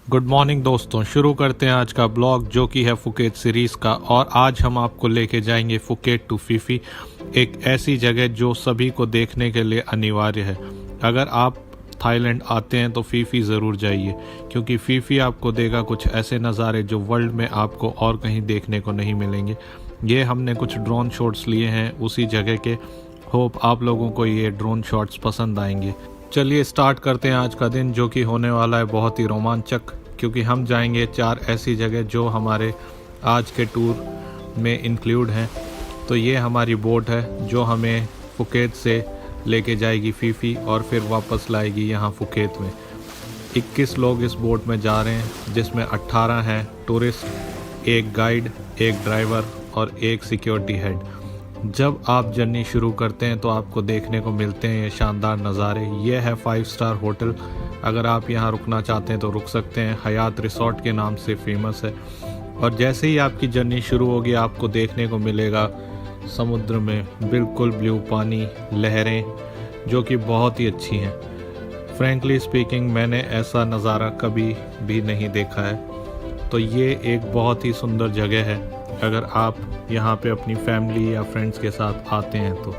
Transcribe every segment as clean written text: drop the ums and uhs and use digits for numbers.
Good morning दोस्तों, शुरू करते हैं आज का ब्लॉग जो कि है फुकेत सीरीज़ का। और आज हम आपको लेके जाएंगे फुकेत टू फीफी, एक ऐसी जगह जो सभी को देखने के लिए अनिवार्य है। अगर आप थाईलैंड आते हैं तो फीफी ज़रूर जाइए, क्योंकि फीफी आपको देगा कुछ ऐसे नज़ारे जो वर्ल्ड में आपको और कहीं देखने को नहीं मिलेंगे। ये हमने कुछ ड्रोन शॉट्स लिए हैं उसी जगह के। होप आप लोगों को ये ड्रोन शॉट्स पसंद आएंगे। चलिए स्टार्ट करते हैं आज का दिन, जो कि होने वाला है बहुत ही रोमांचक, क्योंकि हम जाएंगे 4 ऐसी जगह जो हमारे आज के टूर में इंक्लूड हैं। तो ये हमारी बोट है जो हमें फुकेत से लेके जाएगी फीफी और फिर वापस लाएगी यहाँ फुकेत में। 21 लोग इस बोट में जा रहे हैं, जिसमें 18 हैं टूरिस्ट, एक गाइड, एक ड्राइवर और एक सिक्योरिटी हेड। जब आप जर्नी शुरू करते हैं तो आपको देखने को मिलते हैं ये शानदार नज़ारे। ये है 5 स्टार होटल। अगर आप यहाँ रुकना चाहते हैं तो रुक सकते हैं। हयात रिसोर्ट के नाम से फेमस है। और जैसे ही आपकी जर्नी शुरू होगी आपको देखने को मिलेगा समुद्र में बिल्कुल ब्लू पानी, लहरें जो कि बहुत ही अच्छी हैं। फ्रैंकली स्पीकिंग मैंने ऐसा नज़ारा कभी भी नहीं देखा है। तो ये एक बहुत ही सुंदर जगह है अगर आप यहाँ पे अपनी फैमिली या फ्रेंड्स के साथ आते हैं तो।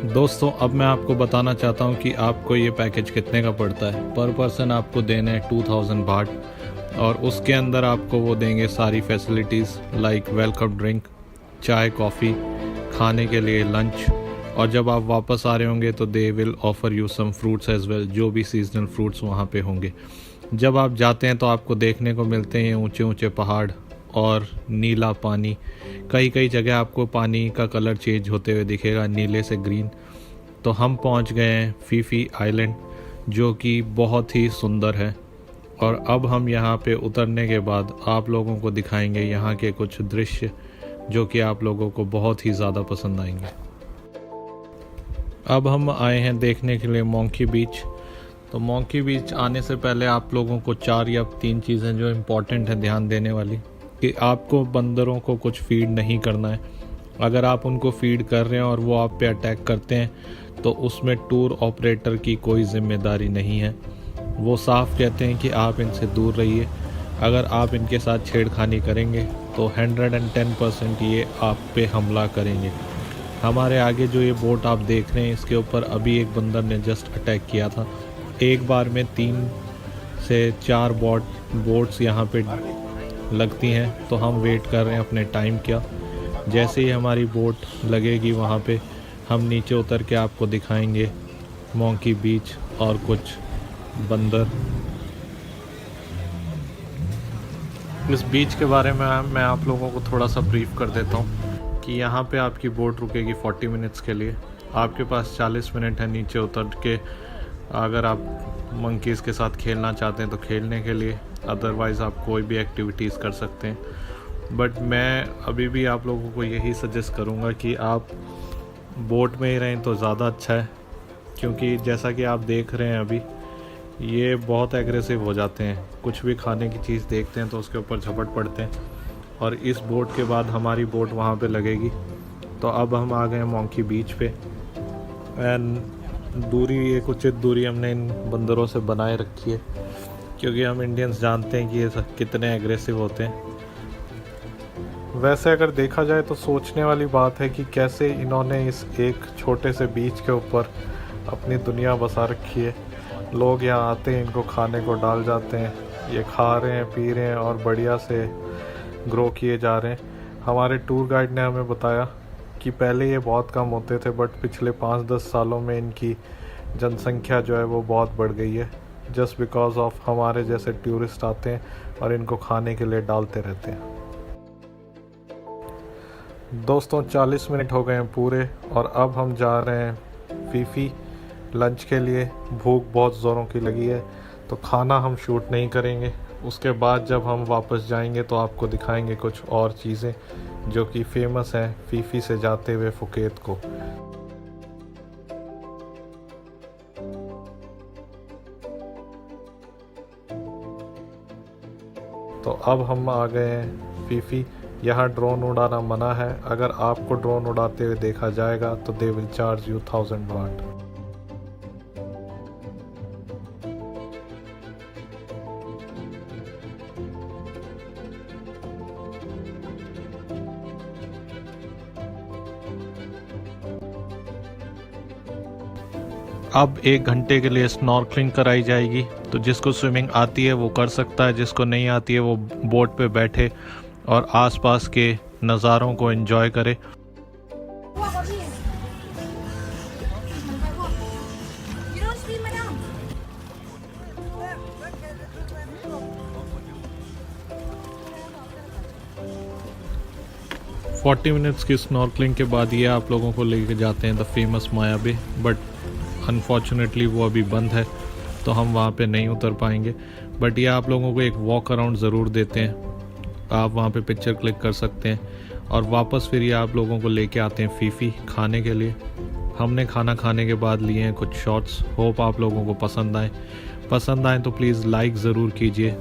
दोस्तों, अब मैं आपको बताना चाहता हूँ कि आपको ये पैकेज कितने का पड़ता है। पर पर्सन आपको देने हैं 2000 बाट, और उसके अंदर आपको वो देंगे सारी फैसिलिटीज़ लाइक वेलकम ड्रिंक, चाय, कॉफ़ी, खाने के लिए लंच, और जब आप वापस आ रहे होंगे तो they will offer you some fruits as well, जो भी सीजनल फ्रूट्स वहाँ पे होंगे। जब आप जाते हैं तो आपको देखने को मिलते हैं ऊंचे ऊंचे पहाड़ और नीला पानी। कई जगह आपको पानी का कलर चेंज होते हुए दिखेगा, नीले से ग्रीन। तो हम पहुंच गए हैं फीफी आइलैंड, जो कि बहुत ही सुंदर है। और अब हम यहाँ पे उतरने के बाद आप लोगों को दिखाएंगे यहाँ के कुछ दृश्य जो कि आप लोगों को बहुत ही ज़्यादा पसंद आएंगे। अब हम आए हैं देखने के लिए मोंकी बीच। तो मोंकी बीच आने से पहले आप लोगों को 4 या 3 चीज़ें जो इम्पोर्टेंट हैं ध्यान देने वाली, कि आपको बंदरों को कुछ फीड नहीं करना है। अगर आप उनको फीड कर रहे हैं और वो आप पे अटैक करते हैं तो उसमें टूर ऑपरेटर की कोई जिम्मेदारी नहीं है। वो साफ कहते हैं कि आप इनसे दूर रहिए। अगर आप इनके साथ छेड़खानी करेंगे तो 110% ये आप पे हमला करेंगे। हमारे आगे जो ये बोट आप देख रहे हैं, इसके ऊपर अभी एक बंदर ने जस्ट अटैक किया था। एक बार में 3 से 4 बोट्स यहाँ पे लगती हैं। तो हम वेट कर रहे हैं अपने टाइम का। जैसे ही हमारी बोट लगेगी वहाँ पे हम नीचे उतर के आपको दिखाएंगे मोंकी बीच और कुछ बंदर। इस बीच के बारे में मैं आप लोगों को थोड़ा सा ब्रीफ कर देता हूँ कि यहाँ पे आपकी बोट रुकेगी 40 मिनट्स के लिए। आपके पास 40 मिनट है नीचे उतर के, अगर आप मंकीज़ के साथ खेलना चाहते हैं तो खेलने के लिए, अदरवाइज़ आप कोई भी एक्टिविटीज़ कर सकते हैं। बट मैं अभी भी आप लोगों को यही सजेस्ट करूँगा कि आप बोट में ही रहें तो ज़्यादा अच्छा है, क्योंकि जैसा कि आप देख रहे हैं अभी ये बहुत एग्रेसिव हो जाते हैं। कुछ भी खाने की चीज़ देखते हैं तो उसके ऊपर झपट पड़ते हैं। और इस बोट के बाद हमारी बोट वहाँ पे लगेगी। तो अब हम आ गए हैं मोंकी बीच पे। एंड दूरी, एक उचित दूरी हमने इन बंदरों से बनाए रखी है, क्योंकि हम इंडियंस जानते हैं कि ये कितने एग्रेसिव होते हैं। वैसे अगर देखा जाए तो सोचने वाली बात है कि कैसे इन्होंने इस एक छोटे से बीच के ऊपर अपनी दुनिया बसा रखी है। लोग यहाँ आते हैं, इनको खाने को डाल जाते हैं, ये खा रहे हैं, पी रहे हैं और बढ़िया से ग्रो किए जा रहे हैं। हमारे टूर गाइड ने हमें बताया कि पहले ये बहुत कम होते थे, बट पिछले 5-10 सालों में इनकी जनसंख्या जो है वो बहुत बढ़ गई है, जस्ट बिकॉज ऑफ हमारे जैसे टूरिस्ट आते हैं और इनको खाने के लिए डालते रहते हैं। दोस्तों, 40 मिनट हो गए हैं पूरे और अब हम जा रहे हैं फीफी लंच के लिए। भूख बहुत ज़ोरों की लगी है, तो खाना हम शूट नहीं करेंगे। उसके बाद जब हम वापस जाएंगे तो आपको दिखाएंगे कुछ और चीज़ें जो कि फेमस हैं फीफी से जाते हुए फुकेत को। तो अब हम आ गए हैं फीफी। यहाँ ड्रोन उड़ाना मना है। अगर आपको ड्रोन उड़ाते हुए देखा जाएगा तो दे विल चार्ज यू 1000 बाट। अब 1 घंटे के लिए स्नॉर्कलिंग कराई जाएगी, तो जिसको स्विमिंग आती है वो कर सकता है, जिसको नहीं आती है वो बोट पे बैठे और आसपास के नज़ारों को एंजॉय करे। फोर्टी मिनट्स की स्नॉर्कलिंग के बाद ये आप लोगों को लेके जाते हैं the famous Maya Bay, but unfortunately वो अभी बंद है तो हम वहाँ पे नहीं उतर पाएंगे। बट ये आप लोगों को एक वॉक अराउंड ज़रूर देते हैं, आप वहाँ पे पिक्चर क्लिक कर सकते हैं और वापस फिर ये आप लोगों को लेके आते हैं फीफी खाने के लिए। हमने खाना खाने के बाद लिए हैं कुछ शॉट्स, होप आप लोगों को पसंद आए तो प्लीज़ लाइक ज़रूर कीजिए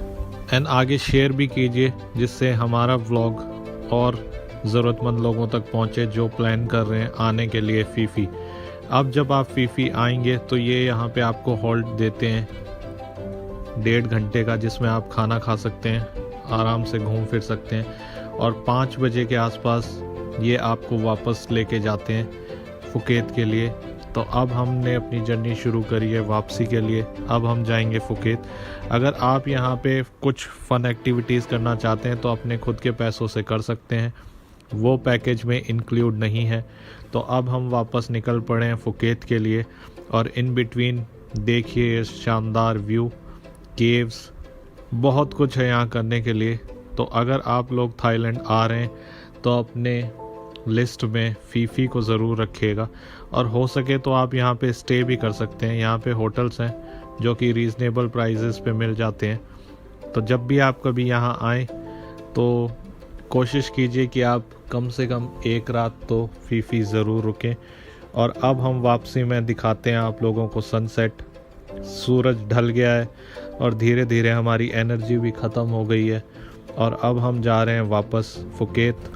एंड आगे शेयर भी कीजिए, जिससे हमारा व्लॉग और ज़रूरतमंद लोगों तक पहुँचे जो प्लान कर रहे हैं आने के लिए फीफी। अब जब आप फीफी आएंगे तो ये यहाँ पे आपको हॉल्ट देते हैं 1.5 घंटे का, जिसमें आप खाना खा सकते हैं, आराम से घूम फिर सकते हैं और 5 बजे के आसपास ये आपको वापस लेके जाते हैं फुकेत के लिए। तो अब हमने अपनी जर्नी शुरू करी है वापसी के लिए, अब हम जाएंगे फुकेत। अगर आप यहाँ पे कुछ फ़न एक्टिविटीज़ करना चाहते हैं तो अपने खुद के पैसों से कर सकते हैं, वो पैकेज में इंक्लूड नहीं है। तो अब हम वापस निकल पड़े हैं फुकेत के लिए और इन बिटवीन देखिए ये शानदार व्यू, केव्स, बहुत कुछ है यहाँ करने के लिए। तो अगर आप लोग थाईलैंड आ रहे हैं तो अपने लिस्ट में फीफी को ज़रूर रखिएगा और हो सके तो आप यहाँ पे स्टे भी कर सकते हैं। यहाँ पे होटल्स हैं जो कि रीज़नेबल प्राइजेस पे मिल जाते हैं। तो जब भी आप कभी यहाँ आएँ तो कोशिश कीजिए कि आप कम से कम 1 रात तो फीफी ज़रूर रुकें। और अब हम वापसी में दिखाते हैं आप लोगों को सनसेट। सूरज ढल गया है और धीरे धीरे हमारी एनर्जी भी ख़त्म हो गई है और अब हम जा रहे हैं वापस फुकेत।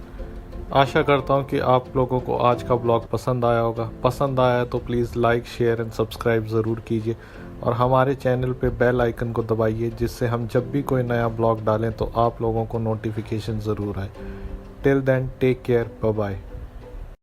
आशा करता हूँ कि आप लोगों को आज का ब्लॉग पसंद आया होगा। पसंद आया तो please like, share and subscribe ज़रूर कीजिए और हमारे चैनल पे बेल आइकन को दबाइए, जिससे हम जब भी कोई नया ब्लॉग डालें तो आप लोगों को नोटिफिकेशन ज़रूर आए। Till then take care, bye bye.